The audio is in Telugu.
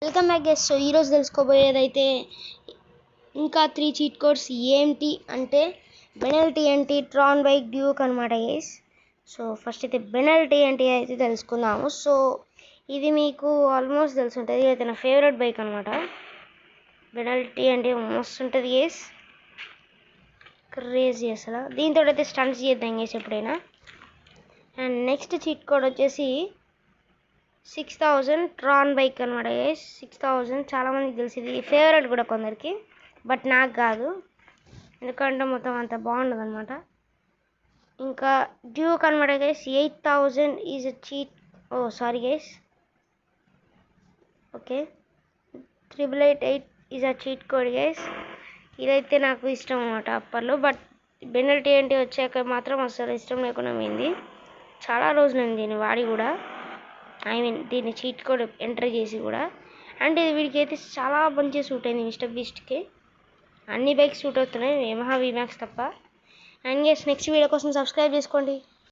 Welcome back guys. సో ఈరోజు తెలుసుకోబోయేదైతే ఇంకా 3 చీట్ కోడ్స్ ఏంటి అంటే బెనెల్ TNT ట్రాన్ బైక్ డ్యూక్ అనమాట గైస్. సో ఫస్ట్ అయితే బెనెల్ TNT అయితే తెలుసుకుందాము. సో ఇది మీకు ఆల్మోస్ట్ తెలుసుంటుంది, అయితే నా ఫేవరెట్ బైక్ అనమాట. బెనెల్ TNT మస్తు ఉంటుంది గైస్, క్రేజీ అసలు. దీంతో అయితే స్టంట్స్ చేద్దాం గైస్ ఎప్పుడైనా. అండ్ నెక్స్ట్ చీట్ కోడ్ వచ్చేసి 6000 ట్రాన్ బైక్ అనమాట గైస్. 6000 చాలామందికి తెలిసింది, ఫేవరెట్ కూడా కొందరికి, బట్ నాకు కాదు, ఎందుకంటే మొత్తం అంత బాగుండదు అనమాట. ఇంకా డ్యూక్ అనమాట guys. 8000 is a cheat, sorry guys, okay, 8888 is a cheat code guys. ఇదైతే నాకు ఇష్టం అనమాట అప్పట్లో, బట్ బెనెల్ TNT వచ్చాక మాత్రం అసలు ఇష్టం లేకుండా పోయింది. చాలా రోజులు ఉంది దీన్ని వాడి కూడా, దీన్ని చీట్ కోడ్ ఎంటర్ చేసి కూడా. అంటే వీడికి అయితే చాలా మంచిగా సూట్ అయింది మిస్టర్ బీస్ట్కి. అన్ని బైక్స్ సూట్ అవుతున్నాయి, యమహా VMAX తప్ప. అండ్ గైస్ నెక్స్ట్ వీడియో కోసం సబ్స్క్రైబ్ చేసుకోండి.